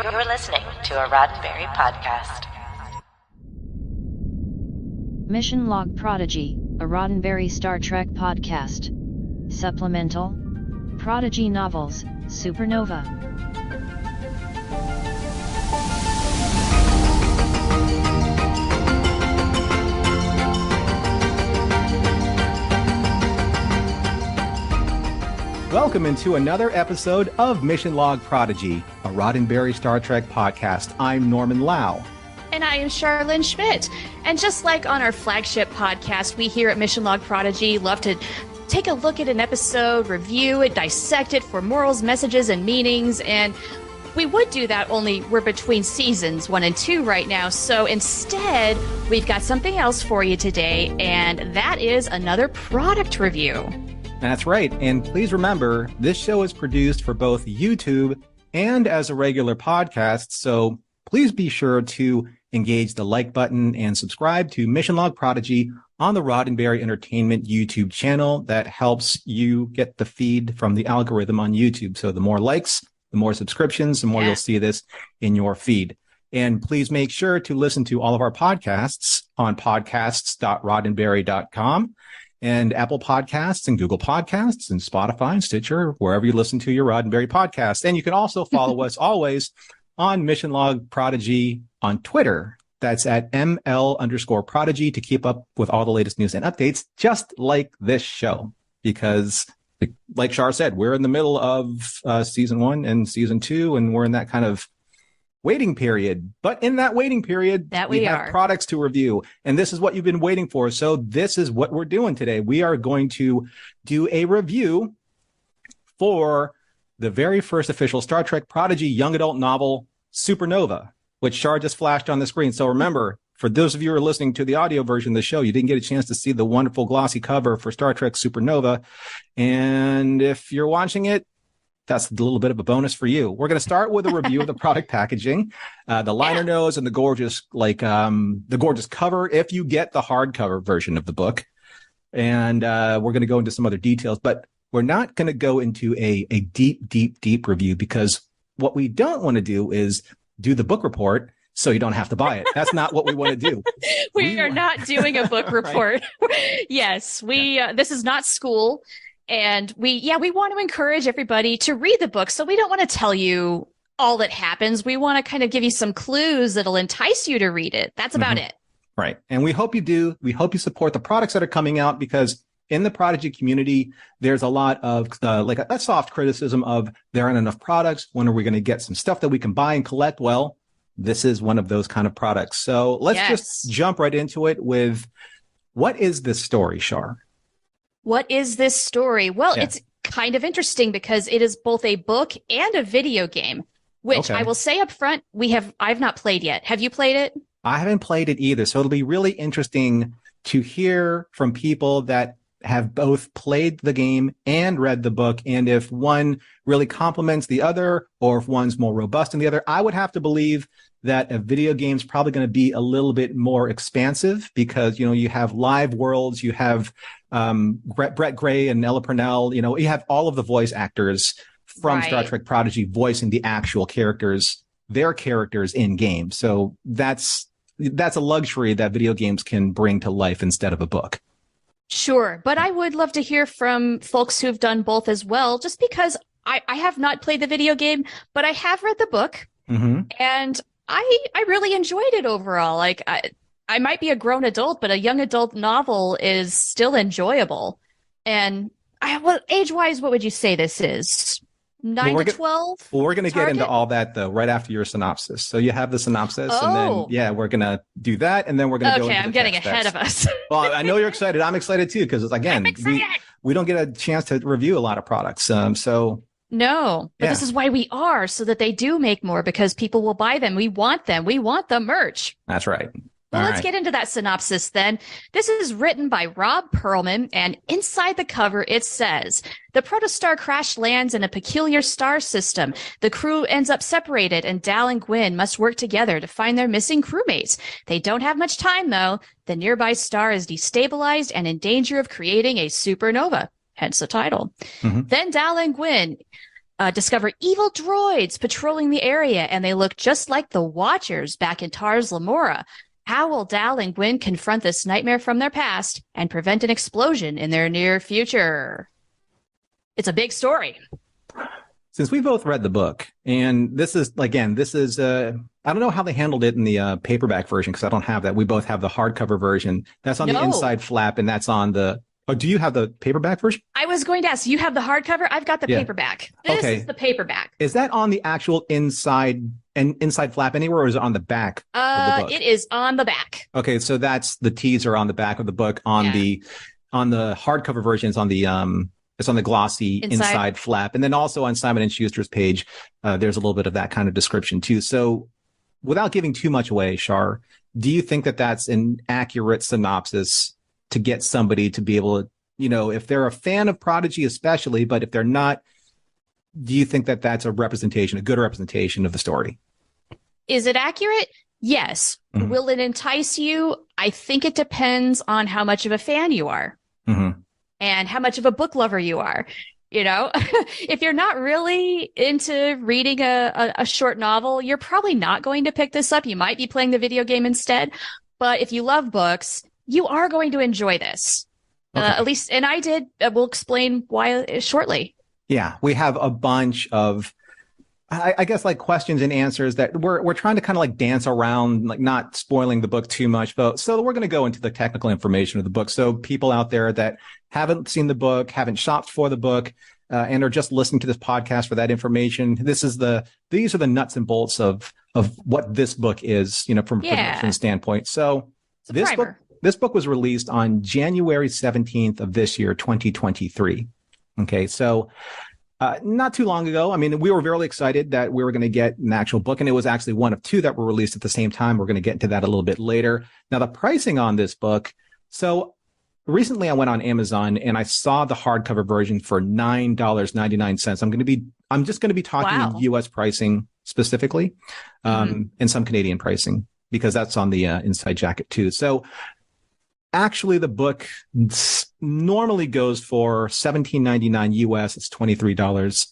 You're listening to a Roddenberry podcast. Mission Log Prodigy, a Roddenberry Star Trek podcast. Supplemental. Prodigy novels, Supernova. Welcome into another episode of Mission Log Prodigy, a Roddenberry Star Trek podcast. I'm Norman Lau. And I am Charlene Schmidt. And just like on our flagship podcast, we here at Mission Log Prodigy love to take a look at an episode, review it, dissect it for morals, messages, and meanings. And we would do that, only we're between seasons 1 and 2 right now. So instead, we've got something else for you today, and that is another product review. That's right. And please remember, this show is produced for both YouTube and as a regular podcast. So please be sure to engage the like button and subscribe to Mission Log Prodigy on the Roddenberry Entertainment YouTube channel. That helps you get the feed from the algorithm on YouTube. So the more likes, the more subscriptions, the more you'll see this in your feed. And please make sure to listen to all of our podcasts on podcasts.roddenberry.com. and Apple Podcasts and Google Podcasts and Spotify and Stitcher, wherever you listen to your Roddenberry podcast. And you can also follow us always on Mission Log Prodigy on Twitter. That's at ML_Prodigy to keep up with all the latest news and updates, just like this show. Because like Char said, we're in the middle of season 1 and season 2, and we're in that kind of waiting period. But in that waiting period, we have products to review. And this is what you've been waiting for. So this is what we're doing today. We are going to do a review for the very first official Star Trek Prodigy young adult novel, Supernova, which Char just flashed on the screen. So remember, for those of you who are listening to the audio version of the show, you didn't get a chance to see the wonderful glossy cover for Star Trek Supernova. And if you're watching it, that's a little bit of a bonus for you. We're going to start with a review of the product packaging, the liner notes, and the gorgeous cover if you get the hardcover version of the book. And we're going to go into some other details, but we're not going to go into a deep review, because what we don't want to do is do the book report so you don't have to buy it. That's not what we want to do. we are not doing a book report. Yes, this is not school. And we want to encourage everybody to read the book. So we don't want to tell you all that happens. We want to kind of give you some clues that'll entice you to read it. That's about it. Right. And we hope you do. We hope you support the products that are coming out, because in the Prodigy community, there's a lot of like a soft criticism of there aren't enough products. When are we going to get some stuff that we can buy and collect? Well, this is one of those kind of products. So let's just jump right into it with, what is this story, Char? What is this story? Well, it's kind of interesting because it is both a book and a video game, which I will say up front, I've not played yet. Have you played it? I haven't played it either. So it'll be really interesting to hear from people that have both played the game and read the book, and if one really complements the other, or if one's more robust than the other. I would have to believe that a video game is probably going to be a little bit more expansive, because, you have live worlds, you have Brett Gray and Ella Purnell, you have all of the voice actors from Star Trek Prodigy voicing the actual characters, their characters in game. So that's a luxury that video games can bring to life instead of a book. Sure. But I would love to hear from folks who've done both as well, just because I have not played the video game, but I have read the book. And I really enjoyed it overall. Like, I might be a grown adult, but a young adult novel is still enjoyable. And age-wise, what would you say this is? 9 to 12? Well, we're going to get into all that, though, right after your synopsis. So you have the synopsis, and then, we're going to do that, and then we're going to go into the I'm getting ahead of us. Well, I know you're excited. I'm excited, too, because, again, we don't get a chance to review a lot of products. No, but this is why we are, so that they do make more, because people will buy them. We want them. We want the merch. That's right. Well, let's get into that synopsis then. This is written by Rob Perlman, and inside the cover it says, the Protostar crash lands in a peculiar star system. The crew ends up separated, and Dal and Gwyn must work together to find their missing crewmates. They don't have much time, though. The nearby star is destabilized and in danger of creating a supernova, hence the title. Then Dal and Gwyn discover evil droids patrolling the area, and they look just like the Watchers back in Tars Lamora. How will Dal and Gwyn confront this nightmare from their past and prevent an explosion in their near future? It's a big story. Since we both read the book, and this is, I don't know how they handled it in the paperback version, because I don't have that. We both have the hardcover version. That's on the inside flap, and that's on the... Oh, do you have the paperback version? I was going to ask, you have the hardcover? I've got the paperback. This is the paperback. Is that on the actual inside flap anywhere, or is it on the back of the book? It is on the back. Okay, so that's the teaser on the back of the book. On the hardcover version, it's on the glossy inside flap. And then also on Simon & Schuster's page, there's a little bit of that kind of description too. So without giving too much away, Char, do you think that that's an accurate synopsis to get somebody to be able to, if they're a fan of Prodigy especially, but if they're not, do you think that that's a good representation of the story? Is it accurate? Yes. Mm-hmm. Will it entice you? I think it depends on how much of a fan you are. Mm-hmm. And how much of a book lover you are. If you're not really into reading a short novel, you're probably not going to pick this up. You might be playing the video game instead. But if you love books, you are going to enjoy this. Okay. At least, and I did. We'll explain why shortly. Yeah, we have a bunch of, I guess, like questions and answers that we're trying to kind of like dance around, like not spoiling the book too much. But so we're going to go into the technical information of the book. So people out there that haven't seen the book, haven't shopped for the book, and are just listening to this podcast for that information, these are the nuts and bolts of what this book is, from the standpoint. So this book was released on January 17th of this year, 2023. Okay, so not too long ago. I mean, we were really excited that we were going to get an actual book, and it was actually one of two that were released at the same time. We're going to get into that a little bit later. Now, the pricing on this book. So recently I went on Amazon and I saw the hardcover version for $9.99. I'm just going to be talking US pricing specifically, and some Canadian pricing, because that's on the inside jacket too. So actually, the book normally goes for $17.99 US. It's $23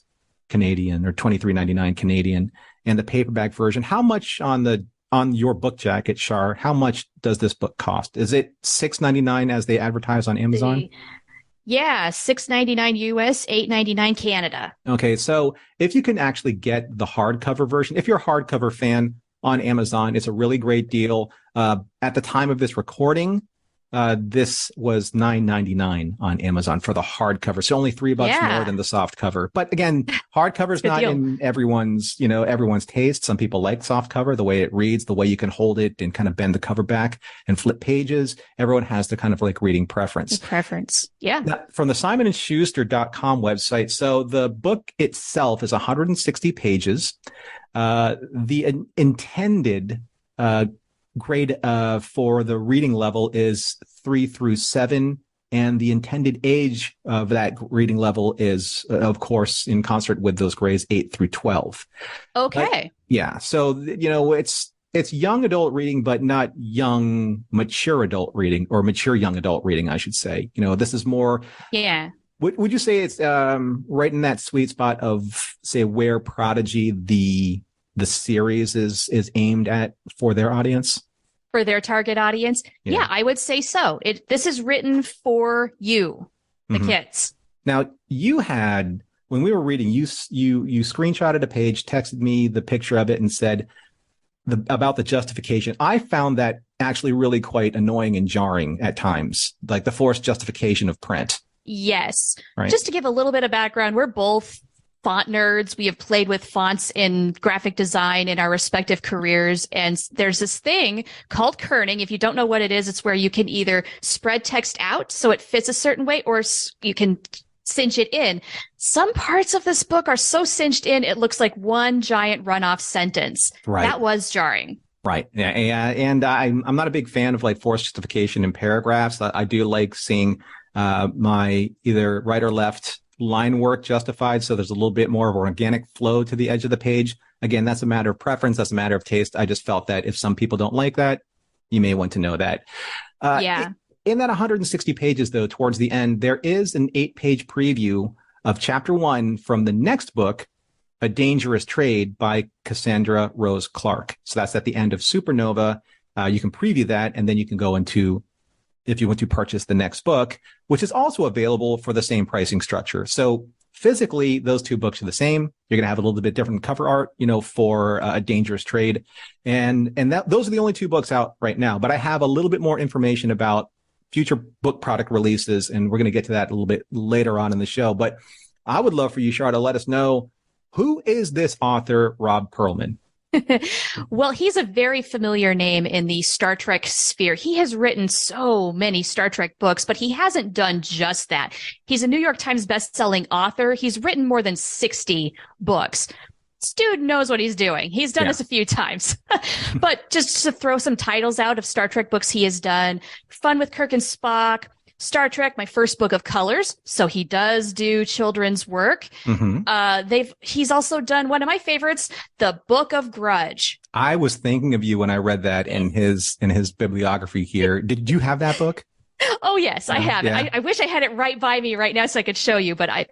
Canadian, or $23.99 Canadian. And the paperback version, how much on your book jacket, Char, how much does this book cost? Is it $6.99 as they advertise on Amazon? Yeah, $6.99 US, $8.99 Canada. Okay, so if you can actually get the hardcover version, if you're a hardcover fan on Amazon, it's a really great deal. At the time of this recording, this was $9.99 on Amazon for the hardcover. So only $3 more than the soft cover. But again, hardcover is not in everyone's taste. Some people like soft cover, the way it reads, the way you can hold it and kind of bend the cover back and flip pages. Everyone has the kind of like reading preference. Yeah. Now, from the SimonandSchuster.com website. So the book itself is 160 pages. The intended, grade for the reading level is 3 through 7, and the intended age of that reading level is, of course, in concert with those grades 8 through 12. Okay. So it's young adult reading, but not young mature adult reading, or mature young adult reading, I should say. This is more. Yeah. Would you say it's right in that sweet spot of, say, where Prodigy the series is aimed at for their audience? For their target audience? Yeah, I would say so. This is written for you, the kids. Now, you had, when we were reading, you screenshotted a page, texted me the picture of it, and said about the justification. I found that actually really quite annoying and jarring at times, like the forced justification of print. Yes. Right. Just to give a little bit of background, we're both font nerds. We have played with fonts in graphic design in our respective careers. And there's this thing called kerning. If you don't know what it is, it's where you can either spread text out so it fits a certain way, or you can cinch it in. Some parts of this book are so cinched in, it looks like one giant runoff sentence. Right. That was jarring. Right. Yeah. And I'm not a big fan of like forced justification in paragraphs. I do like seeing my either right or left line work justified, so there's a little bit more of an organic flow to the edge of the page. Again, that's a matter of preference. That's a matter of taste. I just felt that if some people don't like that, you may want to know that. In that 160 pages, though, towards the end, there is an 8-page preview of chapter 1 from the next book, A Dangerous Trade by Cassandra Rose Clark. So that's at the end of Supernova. You can preview that, and then you can go into, if you want to purchase the next book, which is also available for the same pricing structure. So physically, those two books are the same. You're going to have a little bit different cover art, for A Dangerous Trade. And those are the only two books out right now. But I have a little bit more information about future book product releases, and we're going to get to that a little bit later on in the show. But I would love for you, Char, to let us know, who is this author, Rob Perlman? Well, he's a very familiar name in the Star Trek sphere. He has written so many Star Trek books, but he hasn't done just that. He's a New York Times bestselling author. He's written more than 60 books. This dude knows what he's doing. He's done this a few times. But just to throw some titles out of Star Trek books he has done: Fun with Kirk and Spock, Star Trek, My First Book of Colors. So he does do children's work. He's also done one of my favorites, The Book of Grudge. I was thinking of you when I read that in his bibliography here. Did you have that book? Oh, yes, I have it. I wish I had it right by me right now so I could show you, but I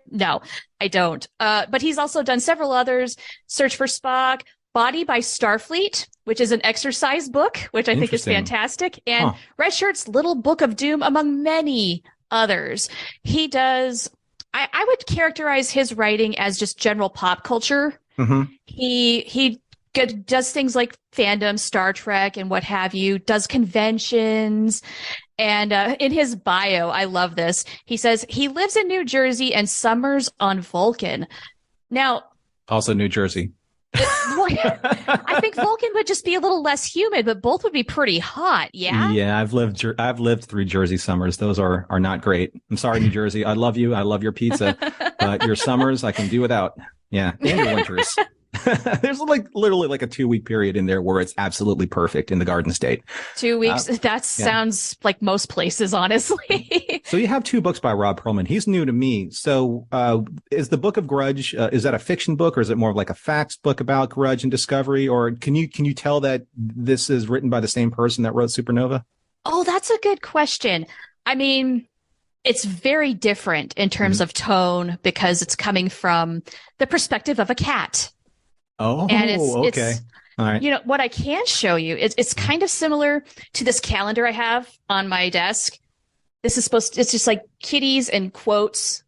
don't. But he's also done several others: Search for Spock, Body by Starfleet, which is an exercise book, which I think is fantastic, and Red Shirt's Little Book of Doom, among many others. He does, I would characterize his writing as just general pop culture. He does things like fandom, Star Trek, and what have you, does conventions. And in his bio, I love this. He says he lives in New Jersey and summers on Vulcan. Now, also New Jersey. I think Vulcan would just be a little less humid, but both would be pretty hot. Yeah. Yeah, I've lived through Jersey summers. Those are not great. I'm sorry, New Jersey. I love you. I love your pizza, but your summers I can do without. Yeah, and your winters. There's literally a 2-week period in there where it's absolutely perfect in the Garden State. 2 weeks. That sounds like most places, honestly. So you have two books by Rob Perlman. He's new to me. So is the Book of Grudge, is that a fiction book, or is it more like a facts book about grudge and discovery? Or can you tell that this is written by the same person that wrote Supernova? Oh, that's a good question. I mean, it's very different in terms of tone because it's coming from the perspective of a cat. Oh, and okay. All right. What I can show you is it's kind of similar to this calendar I have on my desk. It's just like kitties and quotes.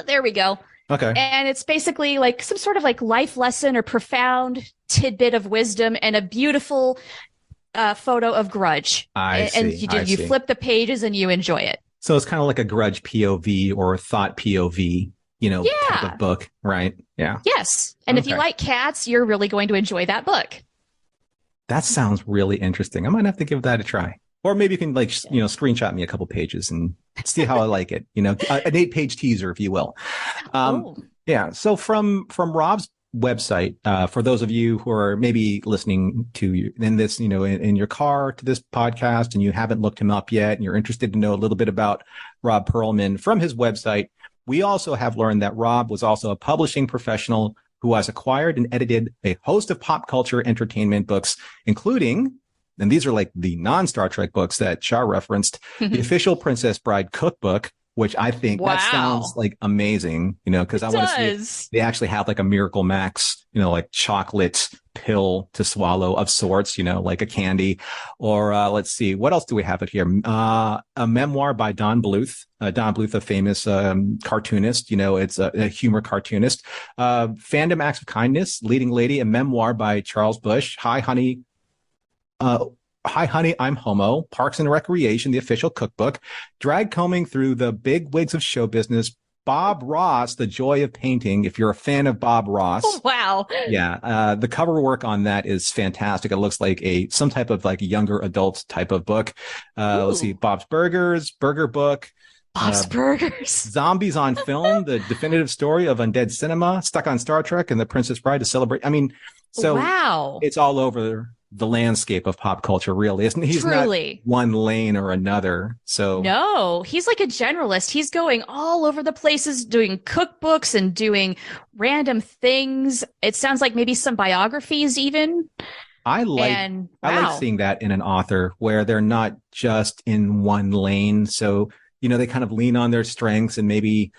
There we go. Okay. And it's basically like some sort of like life lesson or profound tidbit of wisdom and a beautiful photo of grudge. I see. And you flip the pages and you enjoy it. So it's kind of like a grudge POV or thought POV. Type of book, right? Yeah. Yes. And if you like cats, you're really going to enjoy that book. That sounds really interesting. I might have to give that a try. Or maybe you can screenshot me a couple pages and see how I like it. An 8-page teaser, if you will. Yeah. So from Rob's website, for those of you who are maybe listening to in this, in your car to this podcast and you haven't looked him up yet and you're interested to know a little bit about Rob Perlman, from his website, we also have learned that Rob was also a publishing professional who has acquired and edited a host of pop culture entertainment books, including, and these are like the non-Star Trek books that Char referenced, the Official Princess Bride Cookbook, which I think that sounds like amazing, because I want to see they actually have like a Miracle Max, like chocolate pill to swallow of sorts, like a candy. Or let's see, what else do we have it here? A memoir by Don Bluth. Don Bluth, a famous cartoonist, it's a humor cartoonist. Fandom Acts of Kindness, Leading Lady, a memoir by Charles Busch. Hi, Honey, I'm Homo, Parks and Recreation, the official cookbook, drag combing through the big wigs of show business, Bob Ross, The Joy of Painting, if you're a fan of Bob Ross. Oh, wow. Yeah. The cover work on that is fantastic. It looks like some type of like younger adult type of book. Let's see, Bob's Burgers, Burger Book. Bob's Burgers. Zombies on Film, the definitive story of undead cinema, Stuck on Star Trek, and The Princess Bride to celebrate. I mean, so it's all over the landscape of pop culture, really, isn't he? He's truly not one lane or another. So no, he's like a generalist. He's going all over the places, doing cookbooks and doing random things. It sounds like maybe some biographies even. I like seeing that in an author where they're not just in one lane. So, they kind of lean on their strengths and maybe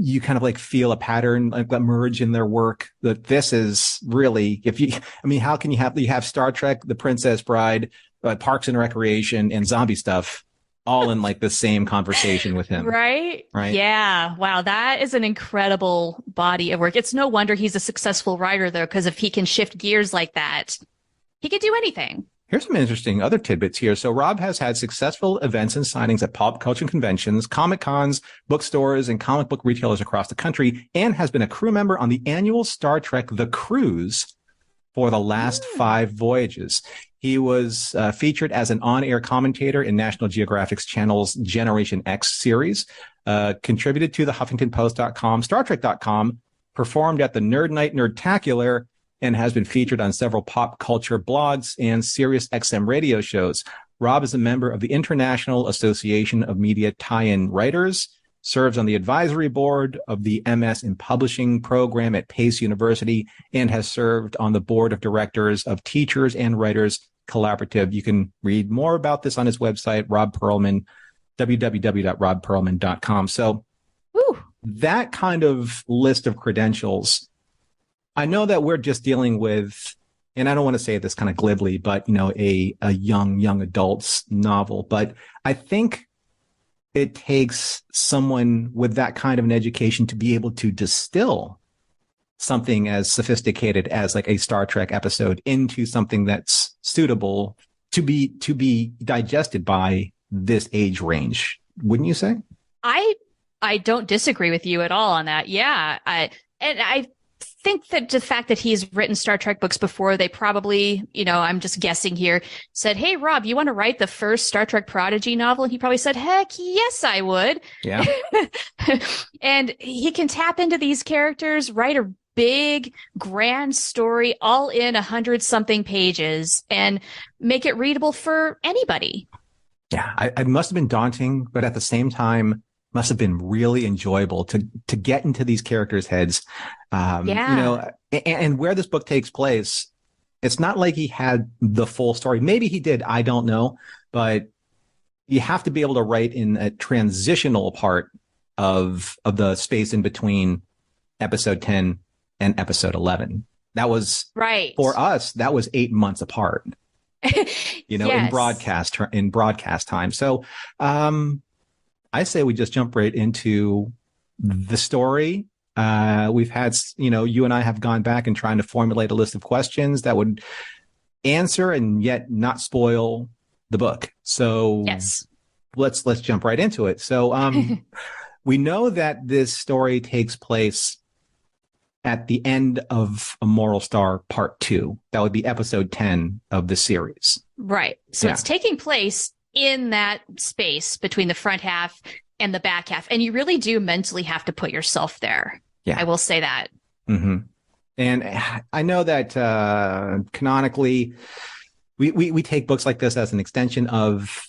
you kind of like feel a pattern like emerge in their work, that this is really, how can you have Star Trek, The Princess Bride, Parks and Recreation, and zombie stuff all in like the same conversation with him. Right? Yeah. Wow. That is an incredible body of work. It's no wonder he's a successful writer, though, because if he can shift gears like that, he could do anything. Here's some interesting other tidbits here. So Rob has had successful events and signings at pop culture conventions, comic cons, bookstores, and comic book retailers across the country, and has been a crew member on the annual Star Trek The Cruise for the last 5 voyages. He was featured as an on-air commentator in National Geographic's channel's Generation X series, contributed to the HuffingtonPost.com, StarTrek.com, performed at the Nerd Night Nerdtacular, and has been featured on several pop culture blogs and Sirius XM radio shows. Rob is a member of the International Association of Media Tie-In Writers, serves on the advisory board of the MS in Publishing program at Pace University, and has served on the board of directors of Teachers and Writers Collaborative. You can read more about this on his website, Rob Perlman, www.robperlman.com. So that kind of list of credentials, I know that we're just dealing with, and I don't want to say this kind of glibly, but, a young adult's novel. But I think it takes someone with that kind of an education to be able to distill something as sophisticated as like a Star Trek episode into something that's suitable to be digested by this age range. Wouldn't you say? I don't disagree with you at all on that. Yeah. I think that the fact that he's written Star Trek books before, they probably, I'm just guessing here, said, "Hey, Rob, you want to write the first Star Trek Prodigy novel?" And he probably said, "Heck, yes, I would." Yeah. And he can tap into these characters, write a big, grand story all in 100-something pages and make it readable for anybody. Yeah, it must have been daunting, but at the same time, must have been really enjoyable to get into these characters' heads. And where this book takes place, it's not like he had the full story. Maybe he did, I don't know, but you have to be able to write in a transitional part of the space in between episode 10 and episode 11. That was right for us. That was 8 months apart, Yes. in broadcast time. So, I say we just jump right into the story. We've had, you and I have gone back and trying to formulate a list of questions that would answer and yet not spoil the book. So yes, let's jump right into it. So we know that this story takes place at the end of A Moral Star Part 2. That would be episode 10 of the series. Right. So it's taking place in that space between the front half and the back half. And you really do mentally have to put yourself there. Yeah. I will say that. Mm-hmm. And I know that canonically, we take books like this as an extension of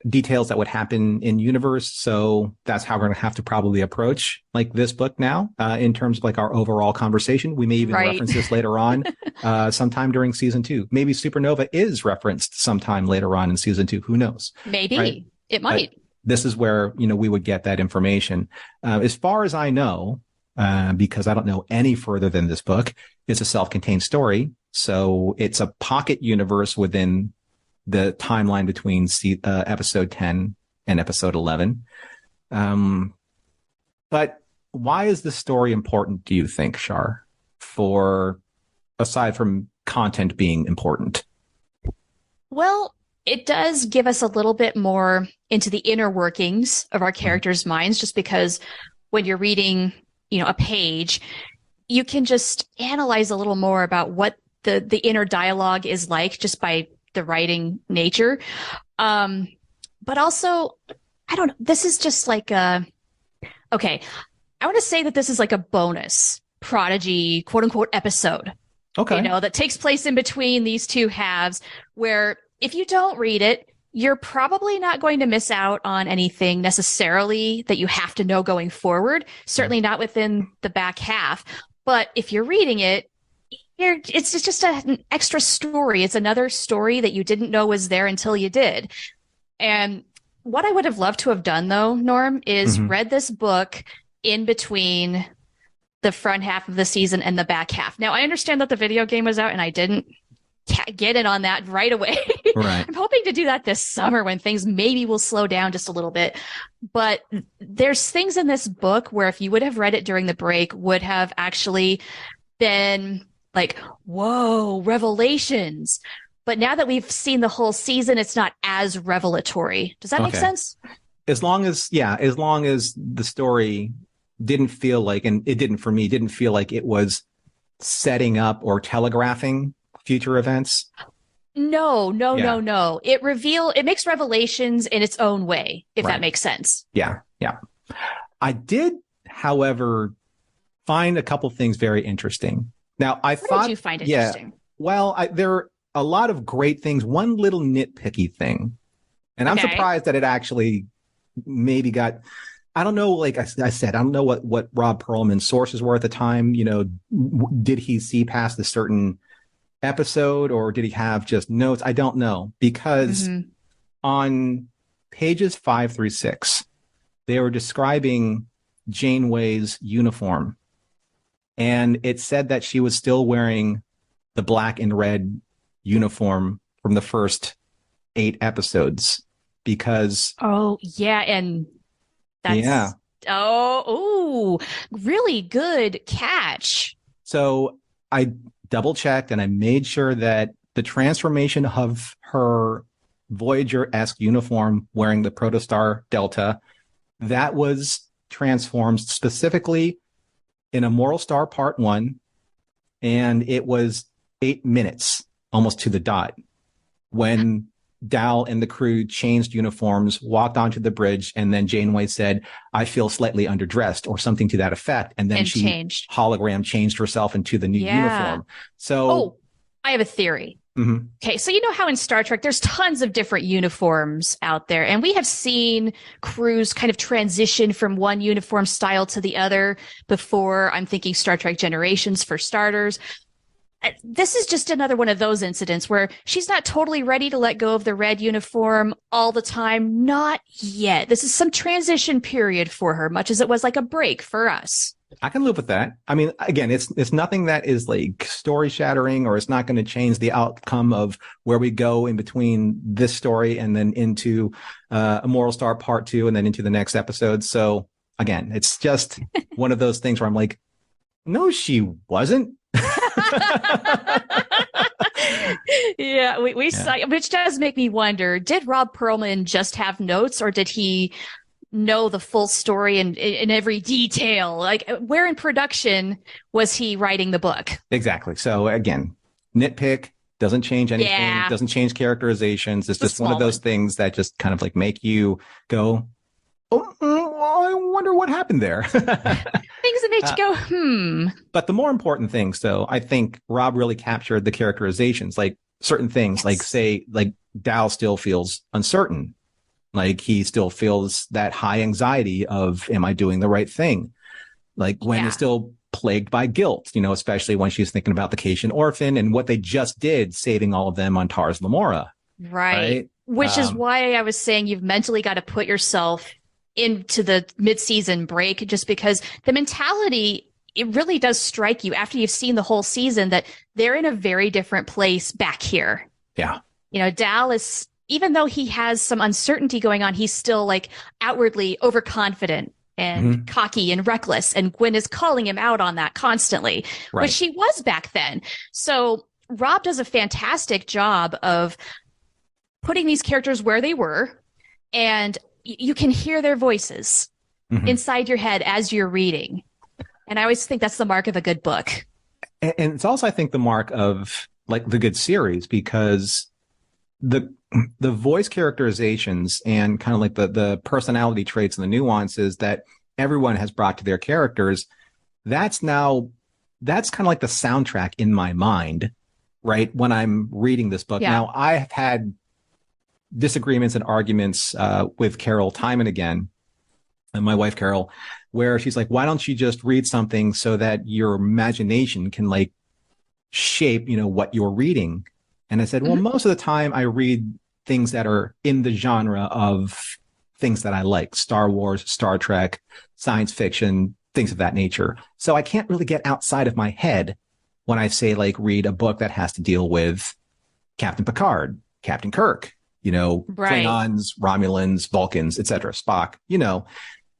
details that would happen in universe. So that's how we're going to have to probably approach like this book now in terms of like our overall conversation. We may even reference this later on sometime during season 2. Maybe Supernova is referenced sometime later on in season 2. Who knows? Maybe. Right? It might. But this is where, we would get that information. As far as I know, because I don't know any further than this book, it's a self-contained story. So it's a pocket universe within the timeline between episode 10 and episode 11. But why is the story important, do you think, Char, aside from content being important? Well, it does give us a little bit more into the inner workings of our characters' minds, just because when you're reading, a page, you can just analyze a little more about what the inner dialogue is like just by the writing nature. But also, I don't know, this is just like I want to say that this is like a bonus Prodigy quote unquote episode. Okay. That takes place in between these two halves, where if you don't read it, you're probably not going to miss out on anything necessarily that you have to know going forward, certainly not within the back half. But if you're reading it, it's just an extra story. It's another story that you didn't know was there until you did. And what I would have loved to have done, though, Norm, is read this book in between the front half of the season and the back half. Now, I understand that the video game was out and I didn't get in on that right away. Right. I'm hoping to do that this summer when things maybe will slow down just a little bit. But there's things in this book where if you would have read it during the break would have actually been like, whoa, revelations. But now that we've seen the whole season, it's not as revelatory. Does that make sense? As long as the story didn't feel like, and it didn't for me, didn't feel like it was setting up or telegraphing future events. No. It makes revelations in its own way, if that makes sense. Yeah. I did, however, find a couple things very interesting. Now, what did you find interesting? Well, there are a lot of great things. One little nitpicky thing, and I'm surprised that it actually maybe got. I don't know. Like I said, I don't know what Rob Perlman's sources were at the time. You know, did he see past a certain episode or did he have just notes? I don't know, because on pages 5 through 6, they were describing Janeway's uniform. And it said that she was still wearing the black and red uniform from the first 8 episodes because. Oh, yeah. And that's. Yeah. Oh, really good catch. So I double checked and I made sure that the transformation of her Voyager-esque uniform wearing the Protostar Delta, that was transformed specifically in Immortal Star Part 1, and it was 8 minutes, almost to the dot, when Dal and the crew changed uniforms, walked onto the bridge, and then Janeway said, I feel slightly underdressed, or something to that effect. And then she changed herself into the new uniform. So I have a theory. Okay, so you know how in Star Trek there's tons of different uniforms out there, and we have seen crews kind of transition from one uniform style to the other before. I'm thinking Star Trek Generations for starters. This is just another one of those incidents where she's not totally ready to let go of the red uniform all the time. Not yet. This is some transition period for her, much as it was like a break for us. I can live with that. I mean, again, it's nothing that is like story shattering, or it's not going to change the outcome of where we go in between this story and then into Immortal Star Part 2 and then into the next episode. So again, it's just one of those things where I'm like, no, she wasn't. Yeah, we saw, which does make me wonder, did Rob Perlman just have notes, or did he know the full story in every detail? Like, where in production was he writing the book? Exactly. So again, nitpick, doesn't change anything, doesn't change characterizations. It's just one of those things that just kind of like make you go, oh, I wonder what happened there. Things that make you go, But the more important things, though, I think Rob really captured the characterizations, like certain things, like say, like Dal still feels uncertain. Like he still feels that high anxiety of, am I doing the right thing? Like Gwen is still plagued by guilt, you know, especially when she's thinking about the Cation Orphan and what they just did, saving all of them on Tars Lamora. Right. Which is why I was saying you've mentally got to put yourself into the mid-season break, just because the mentality, it really does strike you after you've seen the whole season that they're in a very different place back here. Yeah. You know, Dal is, even though he has some uncertainty going on, he's still like outwardly overconfident and cocky and reckless. And Gwen is calling him out on that constantly, which she was back then. So Rob does a fantastic job of putting these characters where they were, and you can hear their voices inside your head as you're reading. And I always think that's the mark of a good book. And it's also, I think, the mark of like the good series, because the voice characterizations and kind of like the personality traits and the nuances that everyone has brought to their characters, that's kind of like the soundtrack in my mind, right? When I'm reading this book. Now, I have had disagreements and arguments with Carol time and again, and my wife Carol, where she's like, why don't you just read something so that your imagination can like shape, you know, what you're reading? And I said, well, most of the time I read things that are in the genre of things that I like, Star Wars, Star Trek, science fiction, things of that nature. So I can't really get outside of my head when I say like read a book that has to deal with Captain Picard, Captain Kirk, Right. Klingons, Romulans, Vulcans, etc., Spock, Yeah,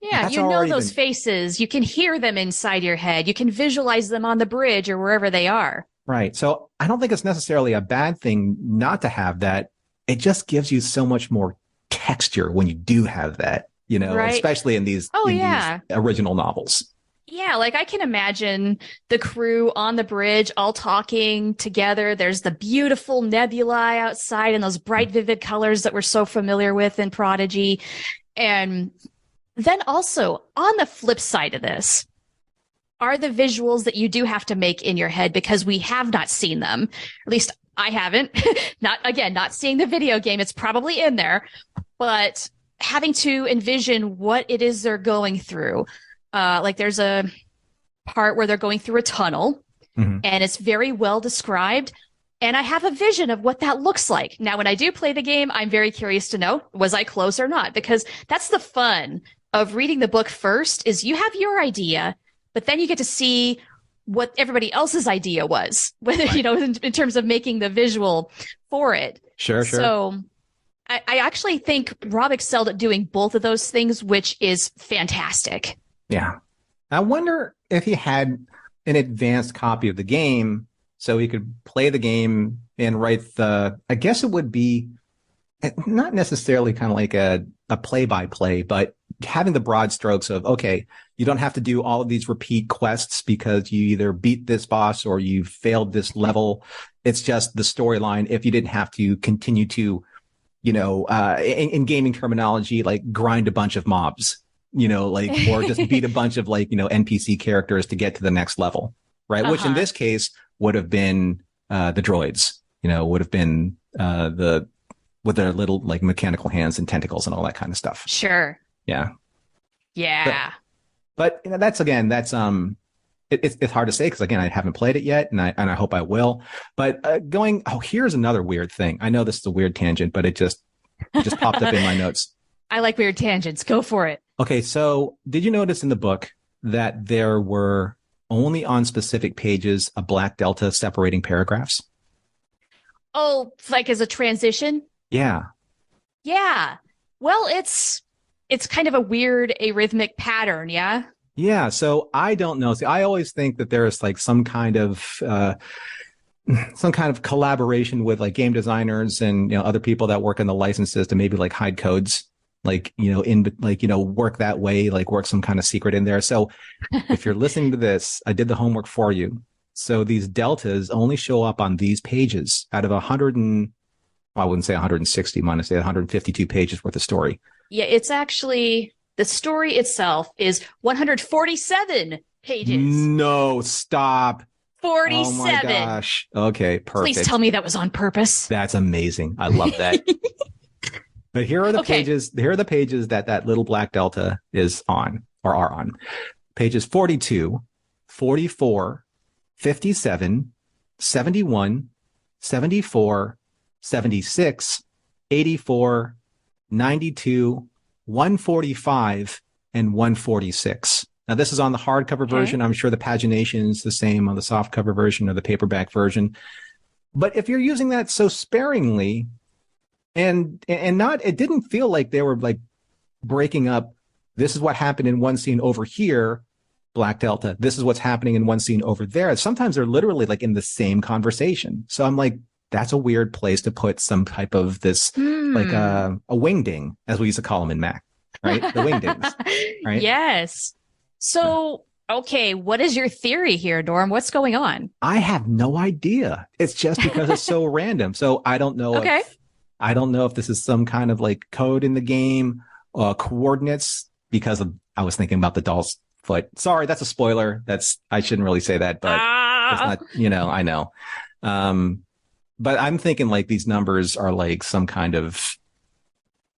That's you know already those been- faces. You can hear them inside your head. You can visualize them on the bridge or wherever they are. Right. So I don't think it's necessarily a bad thing not to have that. It just gives you so much more texture when you do have that, Right. especially in these these original novels. Yeah, like I can imagine the crew on the bridge all talking together. There's the beautiful nebulae outside and those bright, vivid colors that we're so familiar with in Prodigy. And then also on the flip side of this are the visuals that you do have to make in your head because we have not seen them. At least I haven't. Not seeing the video game. It's probably in there, but having to envision what it is they're going through. Like there's a part where they're going through a tunnel and it's very well described. And I have a vision of what that looks like. Now, when I do play the game, I'm very curious to know, was I close or not? Because that's the fun of reading the book first is you have your idea, but then you get to see what everybody else's idea was, whether, Right. in terms of making the visual for it. Sure. So I actually think Rob excelled at doing both of those things, which is fantastic. Yeah. I wonder if he had an advanced copy of the game so he could play the game and write I guess it would be not necessarily kind of like a play-by-play, but having the broad strokes of, okay, you don't have to do all of these repeat quests because you either beat this boss or you failed this level. It's just the storyline. If you didn't have to continue to, in gaming terminology, like grind a bunch of mobs, or just beat a bunch of NPC characters to get to the next level, right? Which in this case would have been the droids, would have been with their little like mechanical hands and tentacles and all that kind of stuff. Sure. Yeah. Yeah. But it's hard to say because again, I haven't played it yet and I hope I will. But here's another weird thing. I know this is a weird tangent, but it just popped up in my notes. I like weird tangents. Go for it. Okay, so did you notice in the book that there were only on specific pages a black delta separating paragraphs? Oh, like as a transition? Yeah. Yeah. Well, it's kind of a weird arrhythmic pattern, yeah? Yeah, so I don't know. See, I always think that there's like some kind of collaboration with like game designers and other people that work in the licenses to maybe like hide codes, work that way, like work some kind of secret in there. So if you're listening to this, I did the homework for you. So these deltas only show up on these pages out of I wouldn't say 160, I'm going to say 152 pages worth of story. Yeah, it's actually, the story itself is 147 pages. No, stop. 47. Oh my gosh. Okay, perfect. Please tell me that was on purpose. That's amazing. I love that. But here are the pages. Here are the pages that little black delta is on or are on. Pages 42, 44, 57, 71, 74, 76, 84, 92, 145, and 146. Now, this is on the hardcover version. I'm sure the pagination is the same on the softcover version or the paperback version. But if you're using that so sparingly, and not, it didn't feel like they were like breaking up. This is what happened in one scene over here, Black Delta. This is what's happening in one scene over there. Sometimes they're literally like in the same conversation. So I'm like, that's a weird place to put some type of this, like a wingding, as we used to call them in Mac, right? The wingdings, right? Yes. So, okay, what is your theory here, Norm? What's going on? I have no idea. It's just because it's so random. So I don't know. Okay. I don't know if this is some kind of like code in the game, coordinates, because I was thinking about the doll's foot. Sorry, that's a spoiler. I shouldn't really say that, but it's not, I know. But I'm thinking like these numbers are like some kind of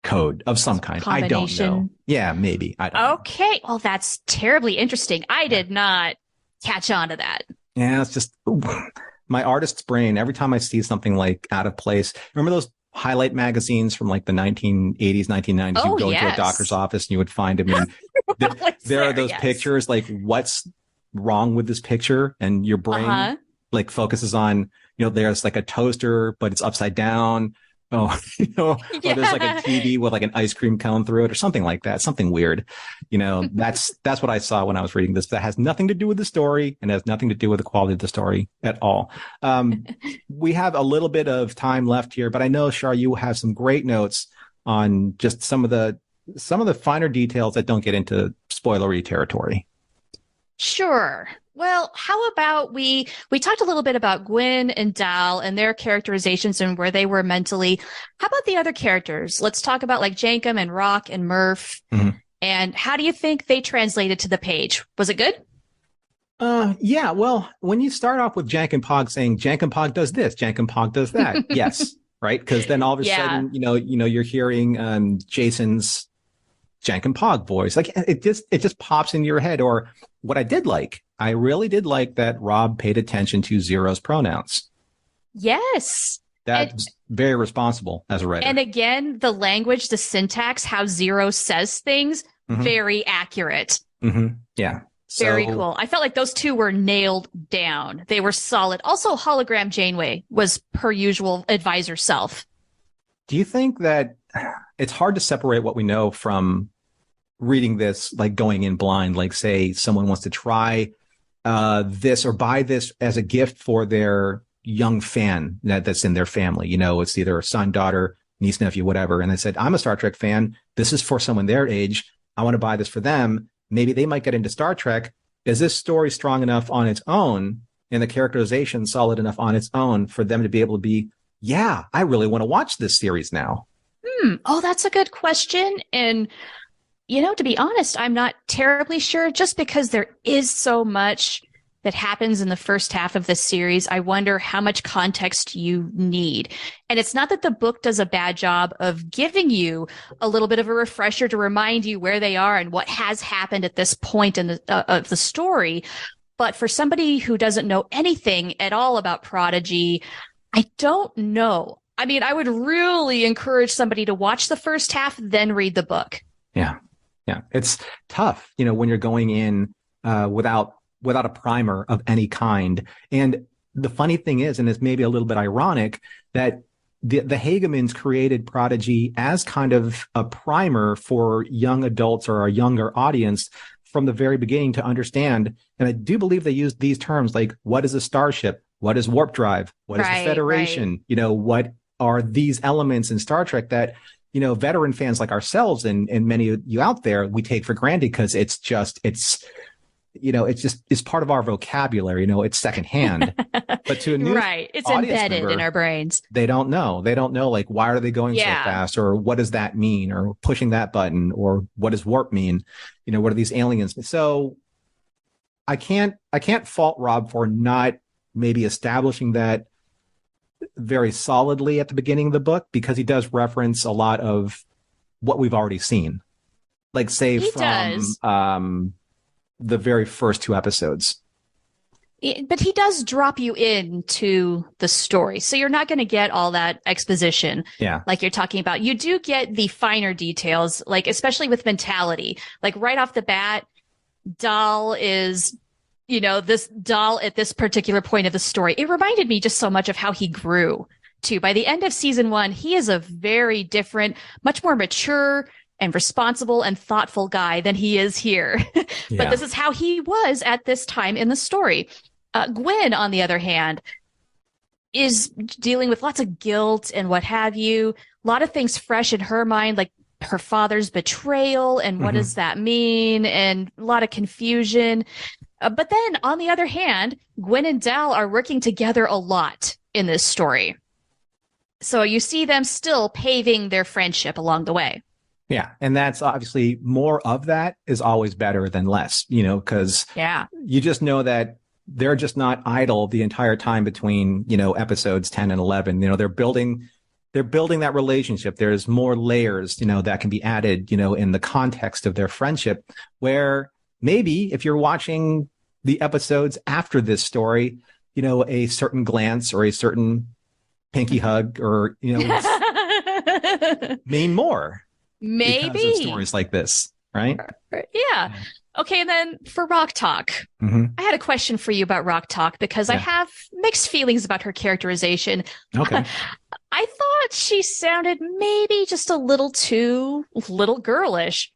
code of some kind. I don't know. Yeah, maybe. I don't know. Okay. Well, that's terribly interesting. I did not catch on to that. Yeah, it's just my artist's brain. Every time I see something like out of place, remember highlight magazines from like the 1980s, 1990s. You'd go into a doctor's office and you would find them. And there are those pictures, like what's wrong with this picture? And your brain like focuses on, there's like a toaster, but it's upside down. Oh, or there's like a TV with like an ice cream cone through it or something like that. Something weird. That's what I saw when I was reading this. That has nothing to do with the story and has nothing to do with the quality of the story at all. We have a little bit of time left here, but I know, Char, you have some great notes on just some of the finer details that don't get into spoilery territory. Sure. Well, how about we talked a little bit about Gwen and Dal and their characterizations and where they were mentally. How about the other characters? Let's talk about like Jankum and Rock and Murph. Mm-hmm. And how do you think they translated to the page? Was it good? Yeah. Well, when you start off with Jank and Pog saying Jank and Pog does this, Jank and Pog does that. Yes. Right. Because then all of a sudden, you're hearing Jason's Jank and Pog voice. Like it just pops into your head. Or what I really did like that Rob paid attention to Zero's pronouns. Yes. That's very responsible as a writer. And again, the language, the syntax, how Zero says things, very accurate. Mm-hmm. Yeah. Very cool. I felt like those two were nailed down. They were solid. Also, hologram Janeway was per usual advisor self. Do you think that it's hard to separate what we know from reading this, like going in blind? Like, say someone wants to try this or buy this as a gift for their young fan that's in their family. It's either a son, daughter, niece, nephew, whatever. And they said, I'm a Star Trek fan. This is for someone their age. I want to buy this for them. Maybe they might get into Star Trek. Is this story strong enough on its own and the characterization solid enough on its own for them to be able to be, yeah, I really want to watch this series now? Oh, that's a good question. And, to be honest, I'm not terribly sure, just because there is so much that happens in the first half of the series. I wonder how much context you need. And it's not that the book does a bad job of giving you a little bit of a refresher to remind you where they are and what has happened at this point in of the story. But for somebody who doesn't know anything at all about Prodigy, I don't know. I mean, I would really encourage somebody to watch the first half, then read the book. Yeah. Yeah. It's tough, when you're going in without a primer of any kind. And the funny thing is, and it's maybe a little bit ironic, that the Hagemans created Prodigy as kind of a primer for young adults or a younger audience from the very beginning to understand. And I do believe they used these terms like, what is a starship? What is warp drive? What is the Federation? Right. What are these elements in Star Trek that, veteran fans like ourselves and many of you out there, we take for granted because it's part of our vocabulary. It's secondhand. But to a new it's embedded member, in our brains. They don't know. Like, why are they going so fast? Or what does that mean? Or pushing that button? Or what does warp mean? What are these aliens? So I can't fault Rob for not maybe establishing that very solidly at the beginning of the book, because he does reference a lot of what we've already seen. Like, say, from the very first two episodes. But he does drop you into the story. So you're not going to get all that exposition like you're talking about. You do get the finer details, like especially with mentality. Like right off the bat, Dal is, this Dal at this particular point of the story. It reminded me just so much of how he grew too. By the end of season 1, he is a very different, much more mature and responsible and thoughtful guy than he is here. But this is how he was at this time in the story. Gwen, on the other hand, is dealing with lots of guilt and what have you. A lot of things fresh in her mind, like her father's betrayal and what does that mean, and a lot of confusion. But then, on the other hand, Gwen and Dal are working together a lot in this story. So you see them still paving their friendship along the way. Yeah. And that's obviously more of that is always better than less, because you just know that they're just not idle the entire time between, episodes 10 and 11. They're building that relationship. There's more layers, that can be added, in the context of their friendship, where maybe if you're watching the episodes after this story, a certain glance or a certain pinky hug or, mean more. Maybe. Because of stories like this, right? Yeah. Okay, and then for Rock Talk, I had a question for you about Rock Talk because I have mixed feelings about her characterization. Okay. I thought she sounded maybe just a little too little girlish,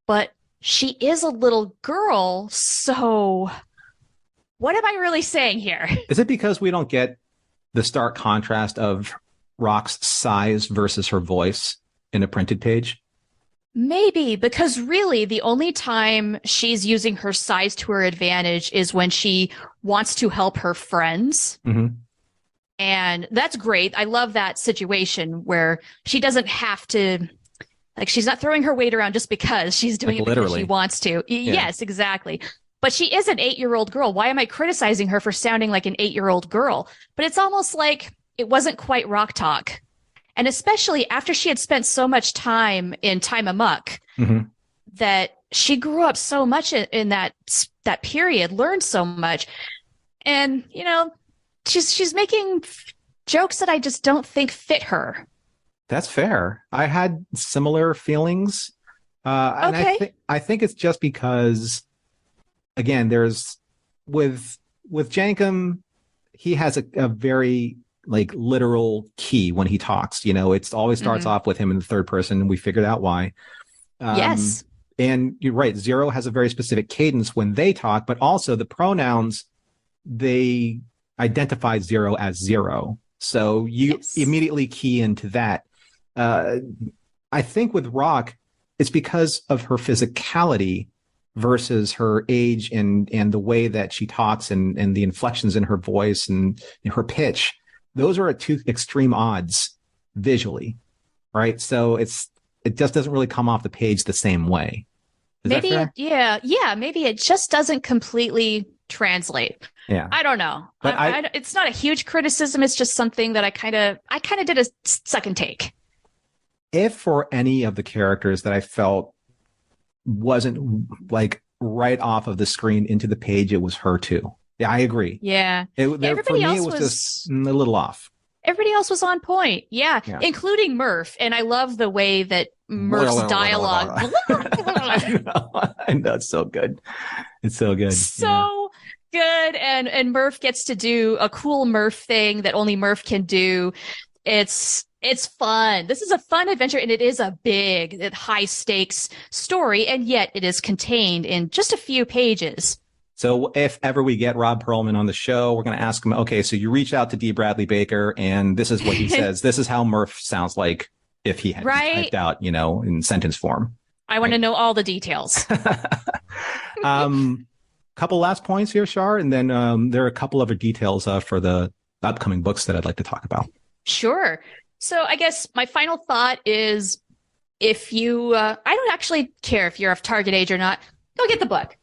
but she is a little girl, so what am I really saying here? Is it because we don't get the stark contrast of Rock's size versus her voice in a printed page? Maybe, because really the only time she's using her size to her advantage is when she wants to help her friends. And that's great. I love that situation where she doesn't have to, like, she's not throwing her weight around just because she's doing it because she wants to. Yes, exactly. But she is an 8-year-old girl. Why am I criticizing her for sounding like an 8-year-old girl? But it's almost like it wasn't quite Rock Talk. And especially after she had spent so much time in Time Amok, that she grew up so much in that period, learned so much. And, you know, she's making jokes that I just don't think fit her. That's fair. I had similar feelings. And I think it's just because, again, there's with Jankum, he has a very like literal key when he talks. You know, it always starts off with him in the third person, and we figured out why. Yes. And you're right. Zero has a very specific cadence when they talk, but also the pronouns, they identify Zero as Zero. So you immediately key into that. I think with Rock, it's because of her physicality versus her age and the way that she talks and the inflections in her voice and her pitch. Those are at two extreme odds visually, right? So it just doesn't really come off the page the same way. Is maybe that fair? Maybe it just doesn't completely translate. Yeah, I don't know. But it's not a huge criticism. It's just something that I kind of did a second take. If for any of the characters that I felt wasn't like right off of the screen into the page, it was her too. Yeah, I agree. Yeah. Everybody else was just a little off. Everybody else was on point. Yeah. Including Murph. And I love the way that Murph's dialogue. I know. It's so good. It's so good. So good. And Murph gets to do a cool Murph thing that only Murph can do. It's fun. This is a fun adventure, and it is a big, high stakes story, and yet it is contained in just a few pages. So if ever we get Rob Perlman on the show, we're going to ask him, okay, so you reach out to D. Bradley Baker, and this is what he says. This is how Murph sounds like if he had typed out, you know, in sentence form. I want to know all the details. Couple last points here, Char, and then there are a couple other details for the upcoming books that I'd like to talk about. Sure. So I guess my final thought is if you, I don't actually care if you're of target age or not, go get the book.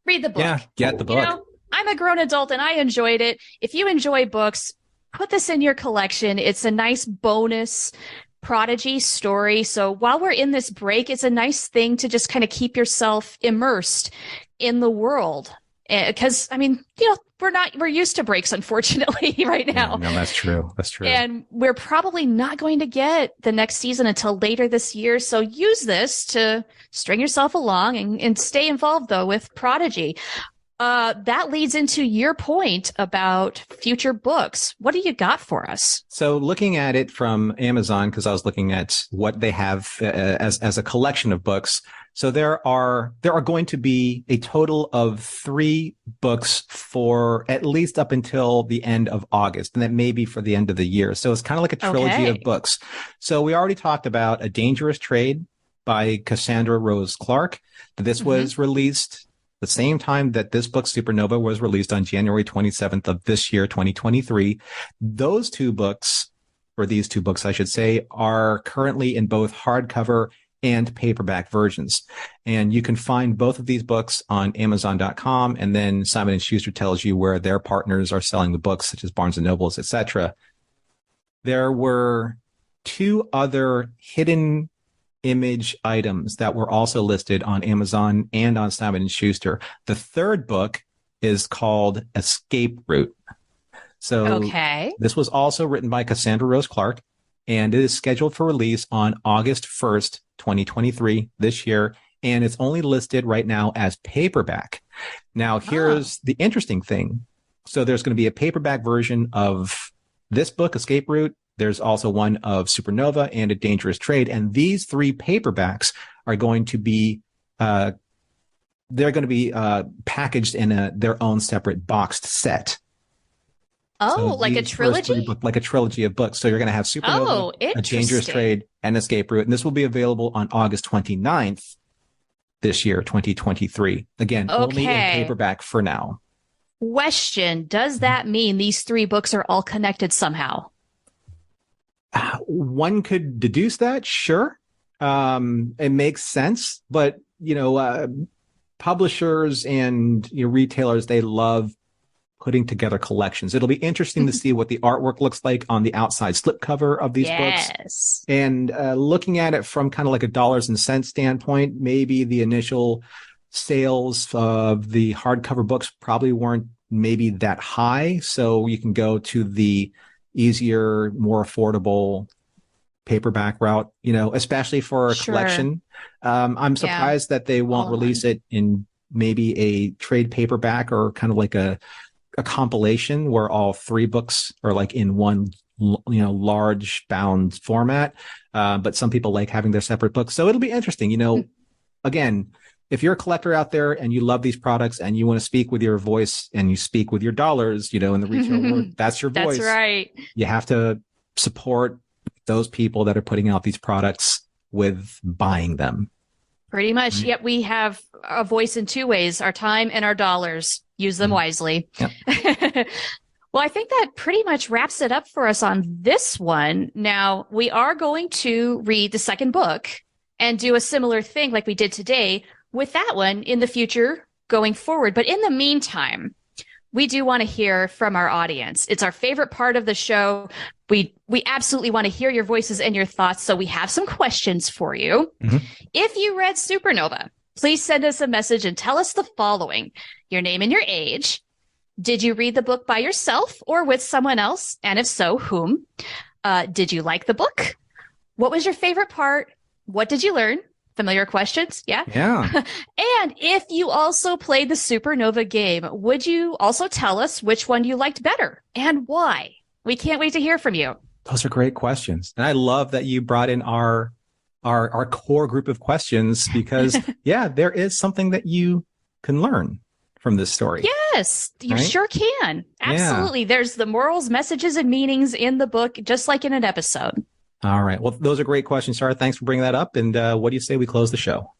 Read the book. Yeah, get the book. You know, I'm a grown adult and I enjoyed it. If you enjoy books, put this in your collection. It's a nice bonus Prodigy story. So while we're in this break, it's a nice thing to just kind of keep yourself immersed in the world. Because, I mean, you know, we're used to breaks, unfortunately, right now. No, that's true. That's true. And we're probably not going to get the next season until later this year. So use this to string yourself along and stay involved, though, with Prodigy. That leads into your point about future books. What do you got for us? So looking at it from Amazon, because I was looking at what they have as a collection of books. So there are going to be a total of 3 books for at least up until the end of August, and that may be for the end of the year. So it's kind of like a trilogy of books. So we already talked about A Dangerous Trade by Cassandra Rose Clark. This was released the same time that this book, Supernova, was released on January 27th of this year, 2023. These two books, I should say, are currently in both hardcover and paperback versions. And you can find both of these books on Amazon.com. And then Simon & Schuster tells you where their partners are selling the books, such as Barnes & Nobles, etc. There were 2 other hidden image items that were also listed on Amazon and on Simon & Schuster. The third book is called Escape Route. So this was also written by Cassandra Rose Clark. and it is scheduled for release on August 1st, 2023, this year. And it's only listed right now as paperback. Now, here's the interesting thing. So there's going to be a paperback version of this book, Escape Route. There's also one of Supernova and A Dangerous Trade. And these 3 paperbacks are going to be, they're going to be packaged in their own separate boxed set. Oh, So like a trilogy? Like a trilogy of books. So you're going to have Supernova, A Dangerous Trade, and Escape Route. And this will be available on August 29th this year, 2023. Again, only in paperback for now. Question. Does that mean these 3 books are all connected somehow? One could deduce that, sure. It makes sense. But, publishers and retailers, they love putting together collections. It'll be interesting to see what the artwork looks like on the outside slipcover of these books. And looking at it from kind of like a dollars and cents standpoint, maybe the initial sales of the hardcover books probably weren't maybe that high. So you can go to the easier, more affordable paperback route, especially for a collection. I'm surprised that they won't release it in maybe a trade paperback or kind of like a compilation where all 3 books are like in one, large bound format. But some people like having their separate books. So it'll be interesting, again, if you're a collector out there and you love these products and you want to speak with your voice and you speak with your dollars, in the retail world, that's your voice. That's right. You have to support those people that are putting out these products with buying them. Pretty much. Yep. We have a voice in 2 ways, our time and our dollars. Use them wisely. Yep. Well, I think that pretty much wraps it up for us on this one. Now, we are going to read the second book and do a similar thing like we did today with that one in the future going forward. But in the meantime, we do want to hear from our audience. It's our favorite part of the show. We absolutely want to hear your voices and your thoughts. So we have some questions for you. If you read Supernova, please send us a message and tell us the following: your name and your age. Did you read the book by yourself or with someone else? And if so, whom? Did you like the book? What was your favorite part? What did you learn? Familiar questions? Yeah. And if you also played the Supernova game, would you also tell us which one you liked better and why? We can't wait to hear from you. Those are great questions. And I love that you brought in our core group of questions because, there is something that you can learn from this story. Yes, you sure can. Absolutely. Yeah. There's the morals, messages, and meanings in the book, just like in an episode. All right. Well, those are great questions, Char. Thanks for bringing that up. And what do you say we close the show?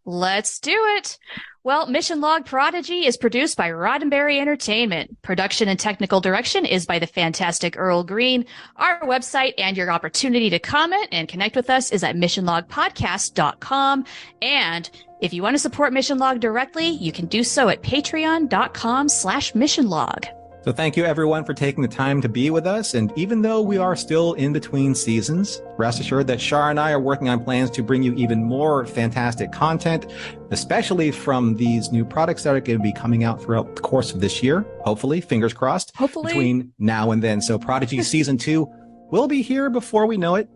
Let's do it. Well, Mission Log Prodigy is produced by Roddenberry Entertainment. Production and technical direction is by the fantastic Earl Green. Our website and your opportunity to comment and connect with us is at missionlogpodcast.com. And if you want to support Mission Log directly, you can do so at patreon.com/missionlog. So thank you, everyone, for taking the time to be with us. And even though we are still in between seasons, rest assured that Char and I are working on plans to bring you even more fantastic content, especially from these new products that are going to be coming out throughout the course of this year. Hopefully, fingers crossed, between now and then. So Prodigy Season 2 will be here before we know it.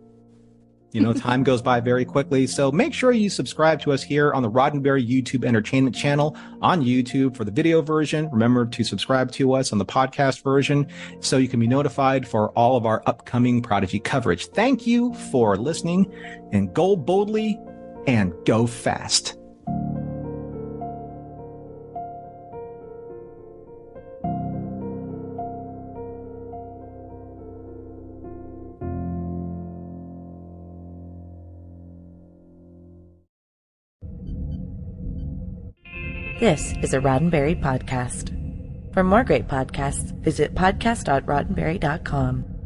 Time goes by very quickly. So make sure you subscribe to us here on the Roddenberry YouTube Entertainment channel on YouTube for the video version. Remember to subscribe to us on the podcast version so you can be notified for all of our upcoming Prodigy coverage. Thank you for listening, and go boldly and go fast. This is a Roddenberry podcast. For more great podcasts, visit podcast.roddenberry.com.